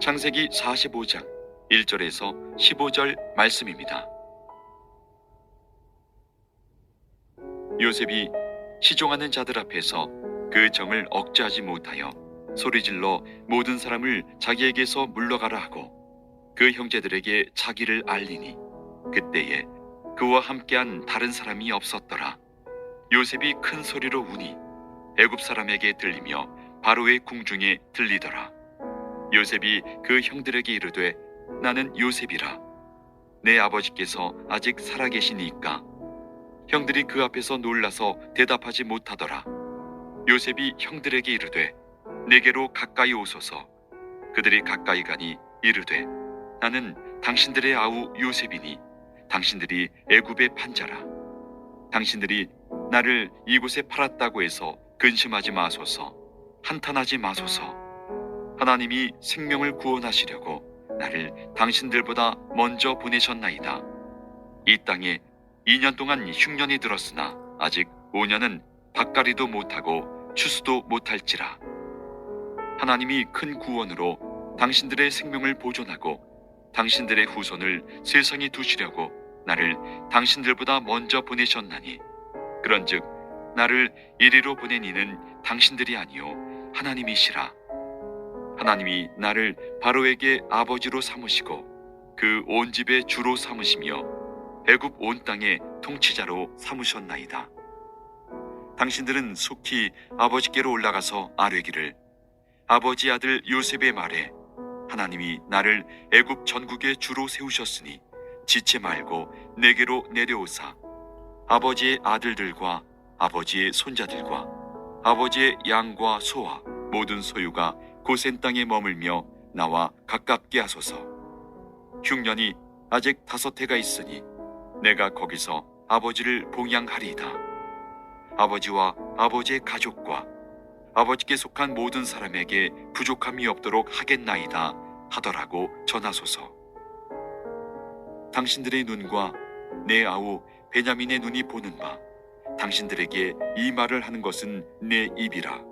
창세기 45장 1절에서 15절 말씀입니다. 요셉이 시종하는 자들 앞에서 그 정을 억제하지 못하여 소리질러 모든 사람을 자기에게서 물러가라 하고 그 형제들에게 자기를 알리니 그때에 그와 함께한 다른 사람이 없었더라. 요셉이 큰 소리로 우니 애굽 사람에게 들리며 바로의 궁중에 들리더라. 요셉이 그 형들에게 이르되 나는 요셉이라. 내 아버지께서 아직 살아계시니까. 형들이 그 앞에서 놀라서 대답하지 못하더라. 요셉이 형들에게 이르되 내게로 가까이 오소서. 그들이 가까이 가니 이르되 나는 당신들의 아우 요셉이니 당신들이 애굽의 판자라. 당신들이 나를 이곳에 팔았다고 해서 근심하지 마소서. 한탄하지 마소서. 하나님이 생명을 구원하시려고 나를 당신들보다 먼저 보내셨나이다. 이 땅에 2년 동안 흉년이 들었으나 아직 5년은 밭갈이도 못하고 추수도 못할지라. 하나님이 큰 구원으로 당신들의 생명을 보존하고 당신들의 후손을 세상에 두시려고 나를 당신들보다 먼저 보내셨나니 그런즉 나를 이리로 보낸 이는 당신들이 아니요 하나님이시라. 하나님이 나를 바로에게 아버지로 삼으시고 그 온 집의 주로 삼으시며 애굽 온 땅의 통치자로 삼으셨나이다. 당신들은 속히 아버지께로 올라가서 아뢰기를 아버지 아들 요셉의 말에 하나님이 나를 애굽 전국의 주로 세우셨으니 지체 말고 내게로 내려오사 아버지의 아들들과 아버지의 손자들과 아버지의 양과 소와 모든 소유가 고센 땅에 머물며 나와 가깝게 하소서. 흉년이 아직 5해가 있으니 내가 거기서 아버지를 봉양하리이다. 아버지와 아버지의 가족과 아버지께 속한 모든 사람에게 부족함이 없도록 하겠나이다 하더라고 전하소서. 당신들의 눈과 내 아우 베냐민의 눈이 보는 바 당신들에게 이 말을 하는 것은 내 입이라.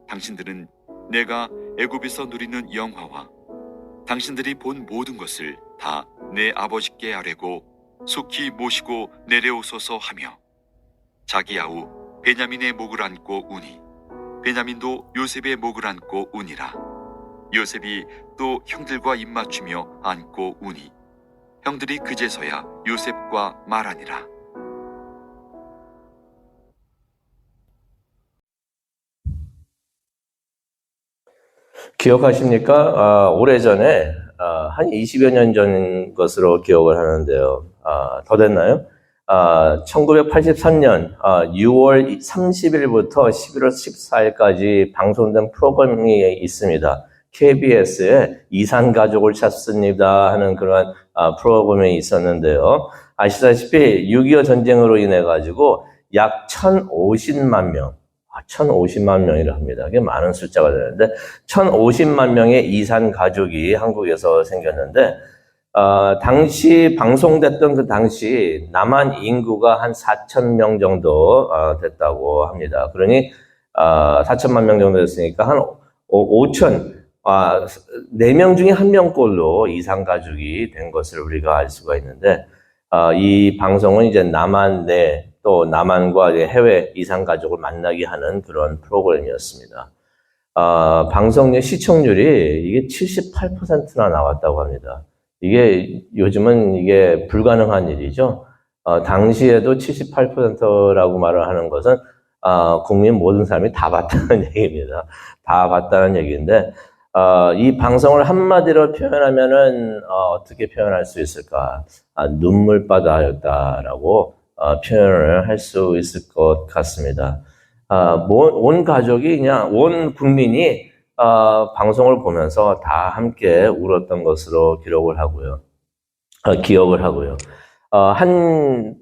당신들은 내가 애굽에서 누리는 영화와 당신들이 본 모든 것을 다 내 아버지께 아뢰고 속히 모시고 내려오소서 하며 자기 아우 베냐민의 목을 안고 우니 베냐민도 요셉의 목을 안고 우니라. 요셉이 또 형들과 입맞추며 안고 우니 형들이 그제서야 요셉과 말하니라. 기억하십니까? 오래전에 한 20여 년 전 것으로 기억을 하는데요. 더 됐나요? 1983년 6월 30일부터 11월 14일까지 방송된 프로그램이 있습니다. KBS에 이산가족을 찾습니다 하는 그런 프로그램이 있었는데요. 아시다시피 6.25 전쟁으로 인해 가지고 약 1,050만 명, 1,050만 명이라 합니다. 그게 많은 숫자가 되는데 1,050만 명의 이산 가족이 한국에서 생겼는데 당시 방송됐던 그 당시 남한 인구가 한 4,000명 정도 됐다고 합니다. 그러니 4천만 명 정도 됐으니까 한 4명 중에 1명꼴로 이산 가족이 된 것을 우리가 알 수가 있는데 이 방송은 이제 남한 내 또 남한과 해외 이산 가족을 만나게 하는 그런 프로그램이었습니다. 방송의 시청률이 이게 78%나 나왔다고 합니다. 이게 요즘은 이게 불가능한 일이죠. 당시에도 78%라고 말을 하는 것은 국민 모든 사람이 다 봤다는 얘기입니다. 다 봤다는 얘기인데 이 방송을 한마디로 표현하면은 어떻게 표현할 수 있을까? 눈물바다였다라고 표현을 할 수 있을 것 같습니다. 온 가족이 그냥 온 국민이 방송을 보면서 다 함께 울었던 것으로 기억을 하고요. 한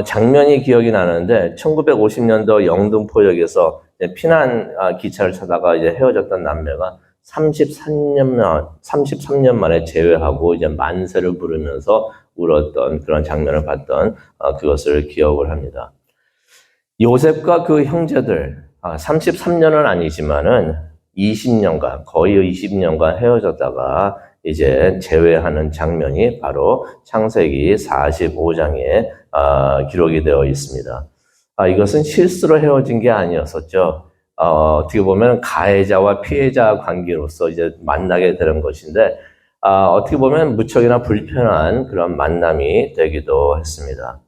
장면이 기억이 나는데 1950년도 영등포역에서 피난 기차를 타다가 이제 헤어졌던 남매가 33년 만에 재회하고 이제 만세를 부르면서 울었던 그런 장면을 봤던 그것을 기억을 합니다. 요셉과 그 형제들 33년은 아니지만은 20년간, 거의 20년간 헤어졌다가 이제 재회하는 장면이 바로 창세기 45장에 기록이 되어 있습니다. 이것은 실수로 헤어진 게 아니었었죠. 어떻게 보면 가해자와 피해자 관계로서 이제 만나게 되는 것인데, 어떻게 보면 무척이나 불편한 그런 만남이 되기도 했습니다.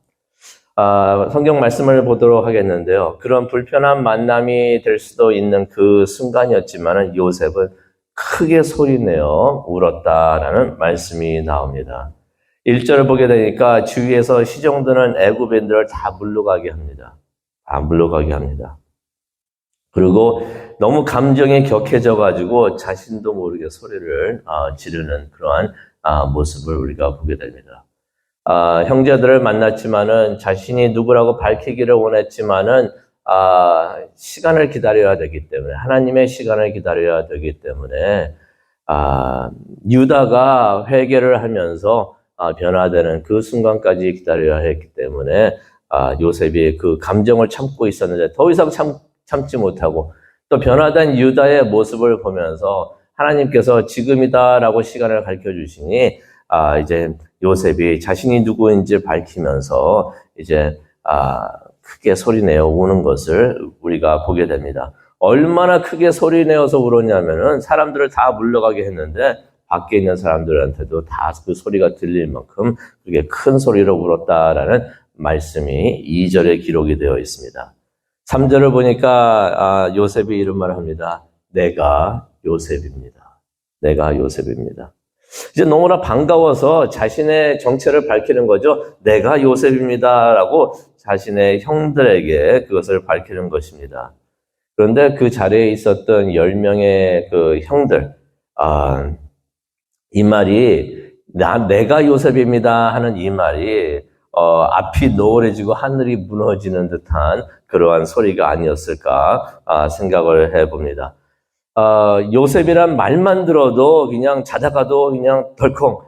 성경 말씀을 보도록 하겠는데요. 그런 불편한 만남이 될 수도 있는 그 순간이었지만 요셉은 크게 소리내어 울었다라는 말씀이 나옵니다. 1절을 보게 되니까 주위에서 시종드는 애굽인들을 다 물러가게 합니다. 다 물러가게 합니다. 그리고 너무 감정이 격해져가지고 자신도 모르게 소리를 지르는 그러한 모습을 우리가 보게 됩니다. 형제들을 만났지만은 자신이 누구라고 밝히기를 원했지만은 시간을 기다려야 되기 때문에, 하나님의 시간을 기다려야 되기 때문에 유다가 회개를 하면서 변화되는 그 순간까지 기다려야 했기 때문에 요셉이 그 감정을 참고 있었는데 더 이상 참지 못하고 또 변화된 유다의 모습을 보면서 하나님께서 지금이다라고 시간을 가르쳐 주시니 이제 요셉이 자신이 누구인지 밝히면서 이제 크게 소리내어 우는 것을 우리가 보게 됩니다. 얼마나 크게 소리내어서 울었냐면은 사람들을 다 물러가게 했는데 밖에 있는 사람들한테도 다 그 소리가 들릴 만큼 그게 큰 소리로 울었다라는 말씀이 2절에 기록이 되어 있습니다. 3절을 보니까 요셉이 이런 말을 합니다. 내가 요셉입니다. 내가 요셉입니다. 이제 너무나 반가워서 자신의 정체를 밝히는 거죠. 내가 요셉입니다라고 자신의 형들에게 그것을 밝히는 것입니다. 그런데 그 자리에 있었던 10명의 그 형들, 이 말이 내가 요셉입니다 하는 이 말이 앞이 노을해지고 하늘이 무너지는 듯한 그러한 소리가 아니었을까 생각을 해봅니다. 요셉이란 말만 들어도 그냥 자다가도 그냥 덜컹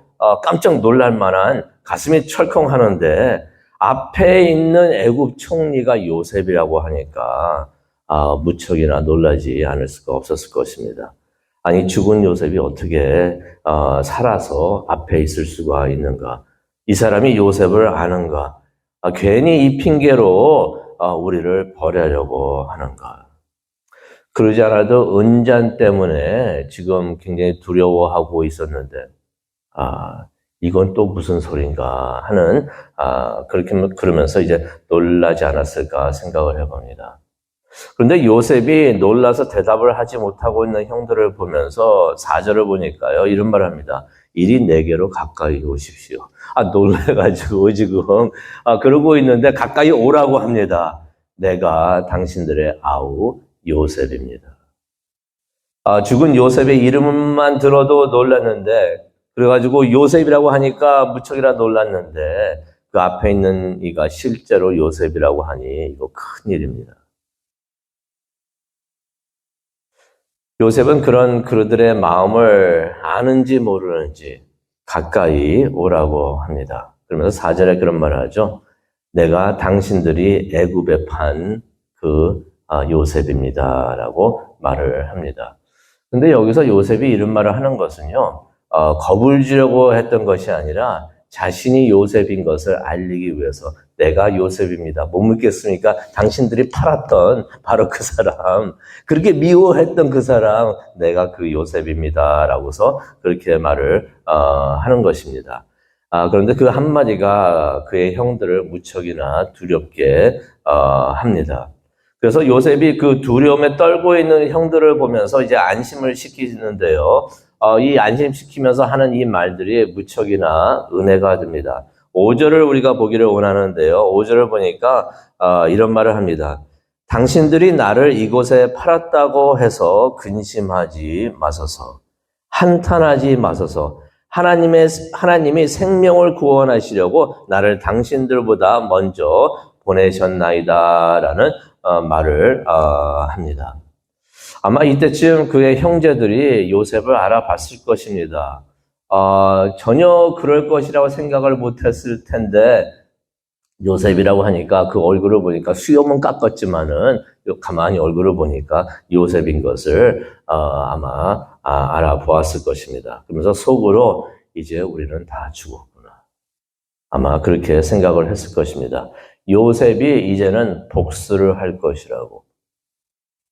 깜짝 놀랄 만한 가슴이 철컹하는데 앞에 있는 애굽 총리가 요셉이라고 하니까 무척이나 놀라지 않을 수가 없었을 것입니다. 아니 죽은 요셉이 어떻게 살아서 앞에 있을 수가 있는가? 이 사람이 요셉을 아는가? 괜히 이 핑계로 우리를 버리려고 하는가? 그러지 않아도 은잔 때문에 지금 굉장히 두려워하고 있었는데 이건 또 무슨 소린가 하는 그러면서 이제 놀라지 않았을까 생각을 해봅니다. 그런데 요셉이 놀라서 대답을 하지 못하고 있는 형들을 보면서 4절을 보니까요 이런 말을 합니다. 이리 내게로 가까이 오십시오. 놀래가지고 지금 그러고 있는데 가까이 오라고 합니다. 내가 당신들의 아우 요셉입니다. 죽은 요셉의 이름만 들어도 놀랐는데 그래가지고 요셉이라고 하니까 무척이나 놀랐는데 그 앞에 있는 이가 실제로 요셉이라고 하니 이거 큰일입니다. 요셉은 그들의 마음을 아는지 모르는지 가까이 오라고 합니다. 그러면서 4절에 그런 말을 하죠. 내가 당신들이 애굽에 판 그 요셉입니다. 라고 말을 합니다. 근데 여기서 요셉이 이런 말을 하는 것은요, 겁을 주려고 했던 것이 아니라 자신이 요셉인 것을 알리기 위해서 내가 요셉입니다. 못 믿겠습니까? 당신들이 팔았던 바로 그 사람, 그렇게 미워했던 그 사람, 내가 그 요셉입니다. 라고서 그렇게 말을 하는 것입니다. 그런데 그 한마디가 그의 형들을 무척이나 두렵게 합니다. 그래서 요셉이 그 두려움에 떨고 있는 형들을 보면서 이제 안심을 시키는데요. 이 안심시키면서 하는 이 말들이 무척이나 은혜가 됩니다. 5절을 우리가 보기를 원하는데요. 5절을 보니까 이런 말을 합니다. 당신들이 나를 이곳에 팔았다고 해서 근심하지 마소서. 한탄하지 마소서. 하나님이 생명을 구원하시려고 나를 당신들보다 먼저 보내셨나이다 라는 말을 합니다. 아마 이때쯤 그의 형제들이 요셉을 알아봤을 것입니다. 전혀 그럴 것이라고 생각을 못했을 텐데 요셉이라고 하니까 그 얼굴을 보니까 수염은 깎았지만은 가만히 얼굴을 보니까 요셉인 것을 아마 알아보았을 것입니다. 그러면서 속으로 이제 우리는 다 죽었구나. 아마 그렇게 생각을 했을 것입니다. 요셉이 이제는 복수를 할 것이라고.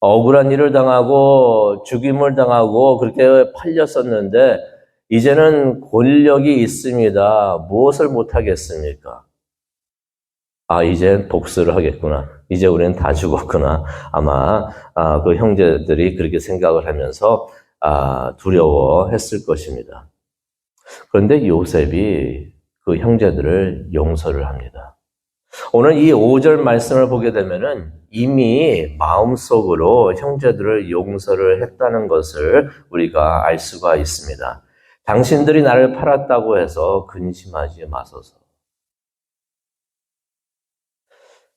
억울한 일을 당하고 죽임을 당하고 그렇게 팔렸었는데 이제는 권력이 있습니다. 무엇을 못하겠습니까? 이제 복수를 하겠구나. 이제 우리는 다 죽었구나. 아마 그 형제들이 그렇게 생각을 하면서 두려워했을 것입니다. 그런데 요셉이 그 형제들을 용서를 합니다. 오늘 이 5절 말씀을 보게 되면은 이미 마음속으로 형제들을 용서를 했다는 것을 우리가 알 수가 있습니다. 당신들이 나를 팔았다고 해서 근심하지 마소서.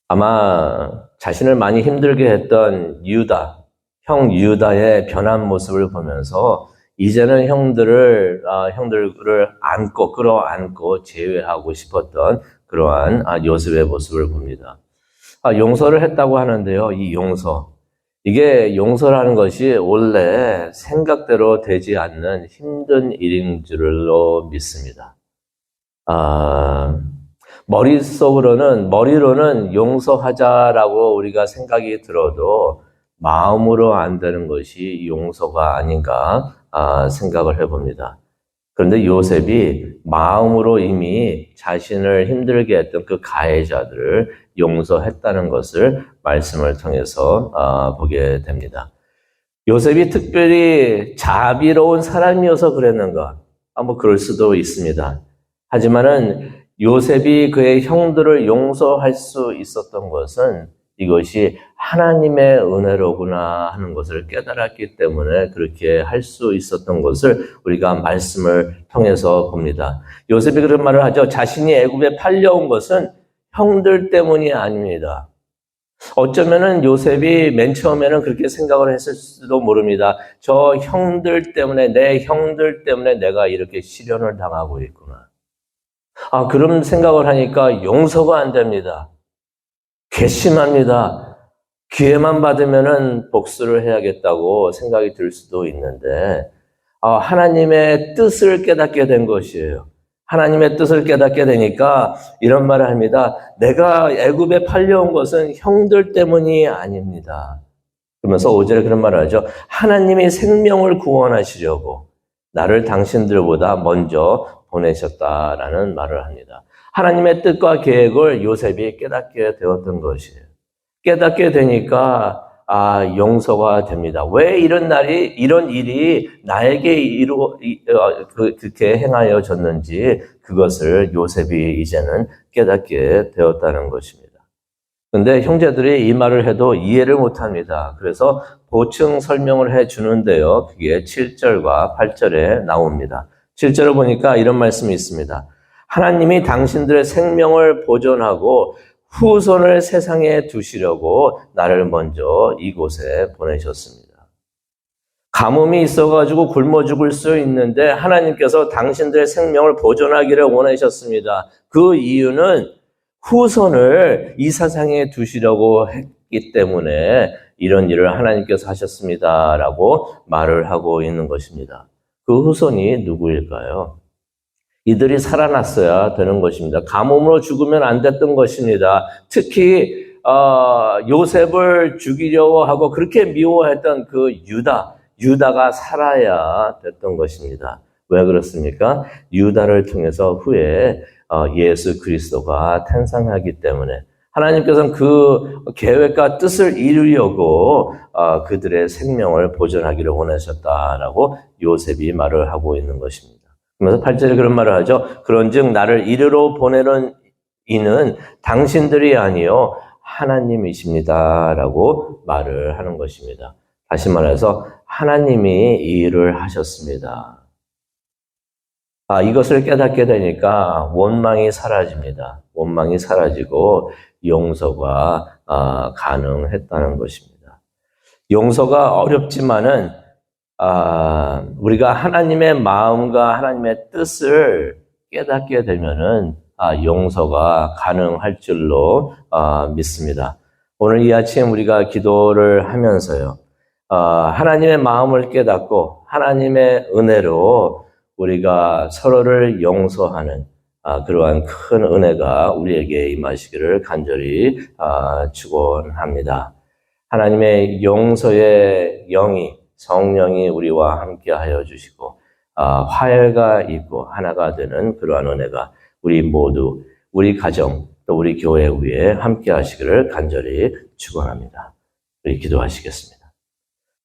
아마 자신을 많이 힘들게 했던 형 유다의 변한 모습을 보면서 이제는 형들을 끌어안고 제외하고 싶었던 그러한 요셉의 모습을 봅니다. 용서를 했다고 하는데요. 이 이게 용서라는 것이 원래 생각대로 되지 않는 힘든 일인 줄로 믿습니다. 머리로는 용서하자라고 우리가 생각이 들어도 마음으로 안 되는 것이 용서가 아닌가 생각을 해봅니다. 그런데 요셉이 마음으로 이미 자신을 힘들게 했던 그 가해자들을 용서했다는 것을 말씀을 통해서 보게 됩니다. 요셉이 특별히 자비로운 사람이어서 그랬는가? 뭐 그럴 수도 있습니다. 하지만은 요셉이 그의 형들을 용서할 수 있었던 것은 이것이 하나님의 은혜로구나 하는 것을 깨달았기 때문에 그렇게 할 수 있었던 것을 우리가 말씀을 통해서 봅니다. 요셉이 그런 말을 하죠. 자신이 애굽에 팔려온 것은 형들 때문이 아닙니다. 어쩌면은 요셉이 맨 처음에는 그렇게 생각을 했을지도 모릅니다. 저 형들 때문에, 내 형들 때문에 내가 이렇게 시련을 당하고 있구나. 그런 생각을 하니까 용서가 안 됩니다. 괘씸합니다. 기회만 받으면은 복수를 해야겠다고 생각이 들 수도 있는데, 하나님의 뜻을 깨닫게 된 것이에요. 하나님의 뜻을 깨닫게 되니까 이런 말을 합니다. 내가 애굽에 팔려온 것은 형들 때문이 아닙니다. 그러면서 5절에 그런 말을 하죠. 하나님이 생명을 구원하시려고 나를 당신들보다 먼저 보내셨다라는 말을 합니다. 하나님의 뜻과 계획을 요셉이 깨닫게 되었던 것이에요. 깨닫게 되니까 용서가 됩니다. 왜 이런 일이 나에게 그렇게 행하여졌는지 그것을 요셉이 이제는 깨닫게 되었다는 것입니다. 그런데 형제들이 이 말을 해도 이해를 못합니다. 그래서 보충 설명을 해주는데요. 그게 7절과 8절에 나옵니다. 7절을 보니까 이런 말씀이 있습니다. 하나님이 당신들의 생명을 보존하고 후손을 세상에 두시려고 나를 먼저 이곳에 보내셨습니다. 가뭄이 있어가지고 굶어 죽을 수 있는데 하나님께서 당신들의 생명을 보존하기를 원하셨습니다. 그 이유는 후손을 이 세상에 두시려고 했기 때문에 이런 일을 하나님께서 하셨습니다라고 말을 하고 있는 것입니다. 그 후손이 누구일까요? 이들이 살아났어야 되는 것입니다. 가뭄으로 죽으면 안 됐던 것입니다. 특히 요셉을 죽이려고 하고 그렇게 미워했던 그 유다가 살아야 됐던 것입니다. 왜 그렇습니까? 유다를 통해서 후에 예수 그리스도가 탄생하기 때문에 하나님께서는 그 계획과 뜻을 이루려고 그들의 생명을 보존하기를 원하셨다라고 요셉이 말을 하고 있는 것입니다. 그러면서 8절에 그런 말을 하죠. 그런즉 나를 이리로 보내는 이는 당신들이 아니요 하나님이십니다라고 말을 하는 것입니다. 다시 말해서 하나님이 이 일을 하셨습니다. 이것을 깨닫게 되니까 원망이 사라집니다. 원망이 사라지고 용서가 가능했다는 것입니다. 용서가 어렵지만은 우리가 하나님의 마음과 하나님의 뜻을 깨닫게 되면은 용서가 가능할 줄로 믿습니다. 오늘 이 아침 우리가 기도를 하면서요. 하나님의 마음을 깨닫고 하나님의 은혜로 우리가 서로를 용서하는 그러한 큰 은혜가 우리에게 임하시기를 간절히 축원합니다. 하나님의 용서의 영이 성령이 우리와 함께하여 주시고 화해가 있고 하나가 되는 그러한 은혜가 우리 모두 우리 가정 또 우리 교회 위에 함께하시기를 간절히 축원합니다. 우리 기도하시겠습니다.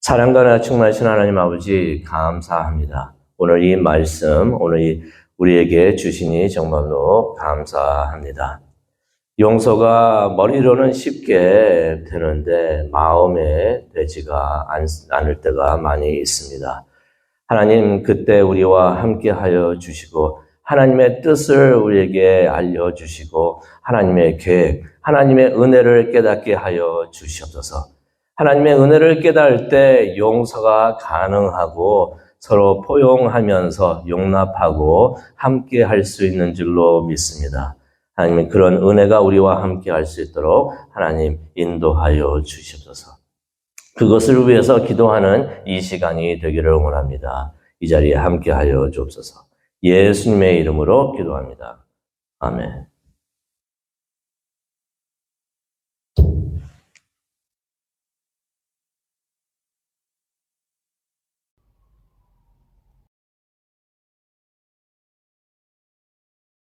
사랑과 충만하신 하나님 아버지 감사합니다. 오늘 이 말씀 오늘 우리에게 주시니 정말로 감사합니다. 용서가 머리로는 쉽게 되는데 마음에 되지가 않을 때가 많이 있습니다. 하나님 그때 우리와 함께하여 주시고 하나님의 뜻을 우리에게 알려주시고 하나님의 계획, 하나님의 은혜를 깨닫게 하여 주시옵소서. 하나님의 은혜를 깨달을 때 용서가 가능하고 서로 포용하면서 용납하고 함께 할 수 있는 줄로 믿습니다. 하나님 그런 은혜가 우리와 함께 할 수 있도록 하나님 인도하여 주시옵소서. 그것을 위해서 기도하는 이 시간이 되기를 원합니다. 이 자리에 함께 하여 주옵소서. 예수님의 이름으로 기도합니다. 아멘.